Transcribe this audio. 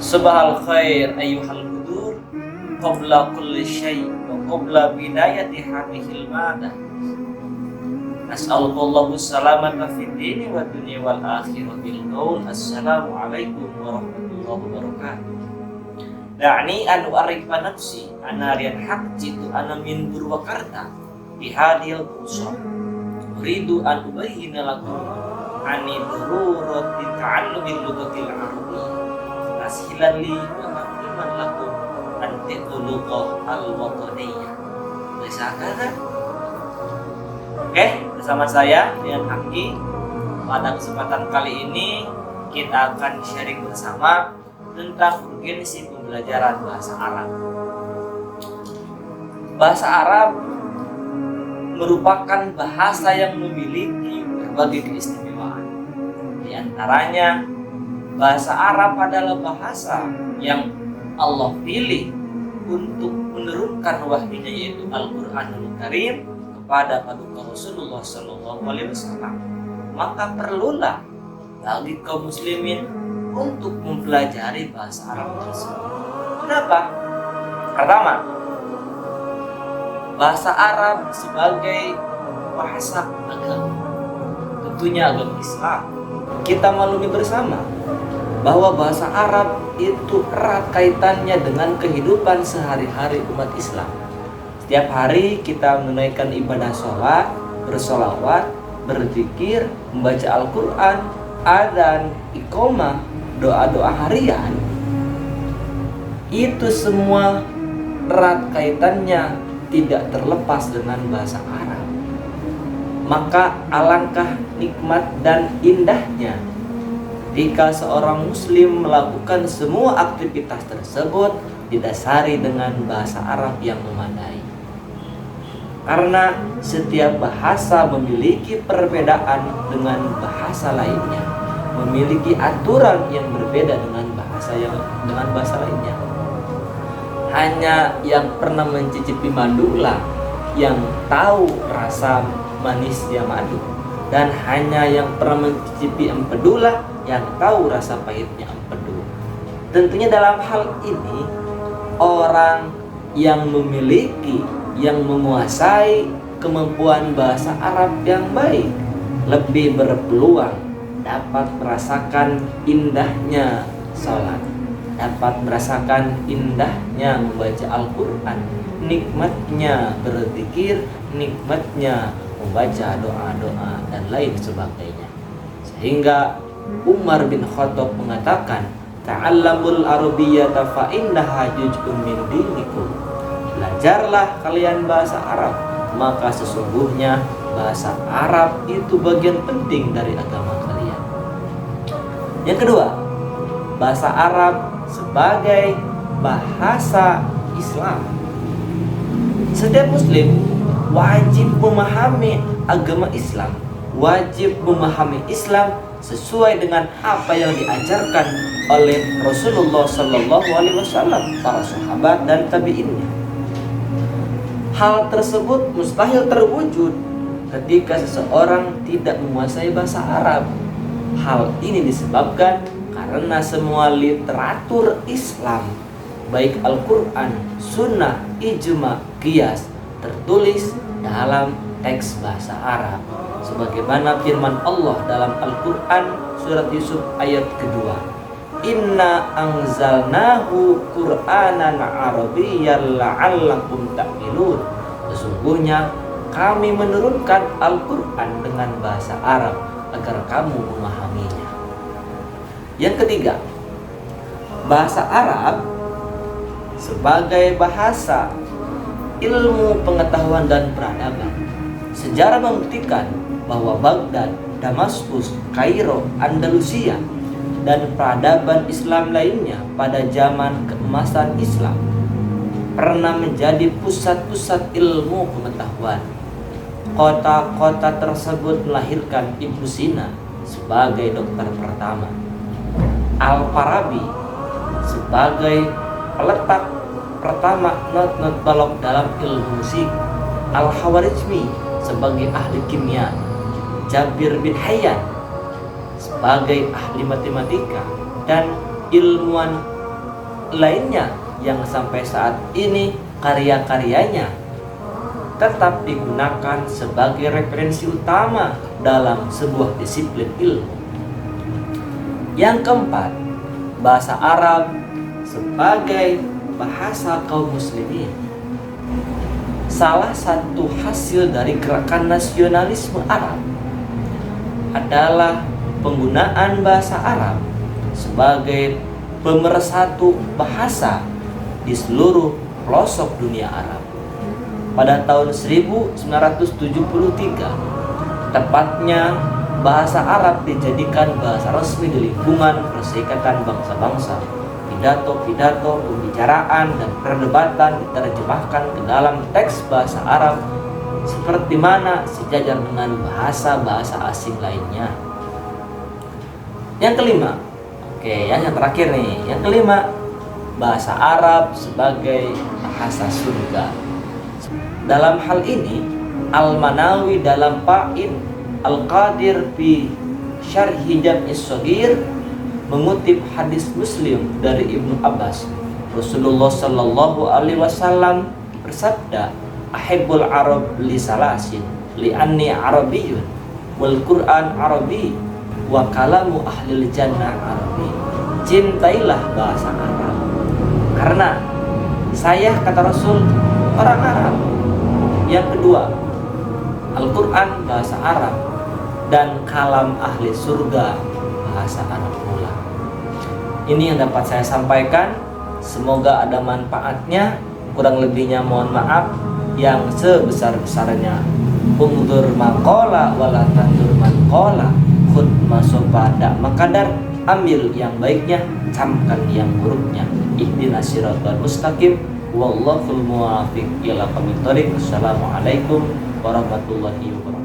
Subhal khair ayyuhal hudur qabla kulli syai' wa qabla bidayati hadhil madah. Nas'alullahu salamata fid dini wa dunya wal akhirah bil qaul assalamu alaikum warahmatullahi wabarakatuh. Da'ni an u'arifa nafsi anarian haqjitu ana min Purwakarta bihadil qusar uridu an ubayyina lakum ani darurati ta'allumil lughatil arabiyyah tashilan li wa taqdiman lakum antiquluqah al-wataniyah. Bisakah kan? Oke, bersama saya dengan Haki. Pada kesempatan kali ini kita akan sharing bersama tentang urgensi pembelajaran bahasa Arab. Bahasa Arab merupakan bahasa yang memiliki berbagai keistimewaan. Di antaranya, bahasa Arab adalah bahasa yang Allah pilih untuk menurunkan wahyunya, yaitu Al-Qur'anul Karim, kepada paduka Rasulullah SAW. Maka perlulah bagi kaum muslimin untuk mempelajari bahasa Arab tersebut. Kenapa? Pertama, bahasa Arab sebagai bahasa agama, tentunya agama Islam. Kita maklumi bersama bahwa bahasa Arab itu erat kaitannya dengan kehidupan sehari-hari umat Islam. Setiap hari kita menunaikan ibadah sholat, bersolawat, berzikir, membaca Al-Quran, adzan, iqamah, doa-doa harian. Itu semua erat kaitannya tidak terlepas dengan bahasa Arab. Maka alangkah nikmat dan indahnya jika seorang muslim melakukan semua aktivitas tersebut didasari dengan bahasa Arab yang memadai. Karena setiap bahasa memiliki perbedaan dengan bahasa lainnya, memiliki aturan yang berbeda dengan bahasa lainnya. Hanya yang pernah mencicipi madulah yang tahu rasa manisnya madu, dan hanya yang pernah mencicipi empedulah yang tahu rasa pahitnya empedu. Tentunya dalam hal ini orang yang memiliki, yang menguasai kemampuan bahasa Arab yang baik lebih berpeluang dapat merasakan indahnya sholat, dapat merasakan indahnya membaca Al-Quran, nikmatnya berzikir, nikmatnya membaca doa-doa dan lain sebagainya. Sehingga Umar bin Khattab mengatakan, ta'allamul arabiyyata fa innaha juz'un min dinikum. Belajarlah kalian bahasa Arab, maka sesungguhnya bahasa Arab itu bagian penting dari agama kalian. Yang kedua, bahasa Arab sebagai bahasa Islam. Setiap muslim wajib memahami agama Islam, wajib memahami Islam sesuai dengan apa yang diajarkan oleh Rasulullah SAW, para sahabat dan tabi'innya. Hal tersebut mustahil terwujud ketika seseorang tidak menguasai bahasa Arab. Hal ini disebabkan karena semua literatur Islam, baik Al-Quran, Sunnah, Ijma, Qiyas, tertulis dalam teks bahasa Arab. Sebagaimana firman Allah dalam Al-Quran surat Yusuf ayat kedua, Inna anzalnahu Qur'anan Arabiyyan la'allakum ta'qilun. Sesungguhnya kami menurunkan Al-Quran dengan bahasa Arab agar kamu memahaminya. Yang ketiga, bahasa Arab sebagai bahasa ilmu pengetahuan dan peradaban. Sejarah membuktikan bahwa Baghdad, Damaskus, Kairo, Andalusia, dan peradaban Islam lainnya pada zaman keemasan Islam pernah menjadi pusat-pusat ilmu pengetahuan. Kota-kota tersebut melahirkan Ibnu Sina sebagai dokter pertama, Al-Farabi sebagai peletak pertama not-not balok dalam ilmu musik, Al-Khawarizmi sebagai ahli kimia, Jabir bin Hayyan sebagai ahli matematika, dan ilmuwan lainnya yang sampai saat ini karya-karyanya tetap digunakan sebagai referensi utama dalam sebuah disiplin ilmu. Yang keempat, bahasa Arab sebagai bahasa kaum muslimin. Salah satu hasil dari gerakan nasionalisme Arab adalah penggunaan bahasa Arab sebagai pemersatu bahasa di seluruh pelosok dunia Arab. Pada tahun 1973, tepatnya bahasa Arab dijadikan bahasa resmi di lingkungan Perserikatan Bangsa-Bangsa. Pidato-pidato, pembicaraan, dan perdebatan diterjemahkan ke dalam teks bahasa Arab seperti mana sejajar dengan bahasa-bahasa asing lainnya. Yang kelima, yang terakhir nih, yang kelima, bahasa Arab sebagai bahasa surga. Dalam hal ini, Al-Manawi dalam Fa'id Al-Qadir fi Syarhi Jam'is Shaghir mengutip hadis Muslim dari Ibnu Abbas. Rasulullah Shallallahu Alaihi Wasallam bersabda, "Ahibbul Arab li salasin, li anni Arabiyyun, wal Quran Arabi, wa kalamu ahlil jannah Arabi." Cintailah bahasa Arab karena saya, kata Rasul, orang Arab. Yang kedua, Al-Quran bahasa Arab, dan kalam ahli surga bahasa Arab pula. Ini yang dapat saya sampaikan. Semoga ada manfaatnya. Kurang lebihnya mohon maaf yang sebesar-besarnya. Ungdur maqala wala tandur manqala, khud masofa dak makadar. Ambil yang baiknya, camkan yang buruknya. Ihdinas siratal mustaqim. Wallahul muwaffiq ila aqwamit thoriq. Assalamualaikum warahmatullahi wabarakatuh.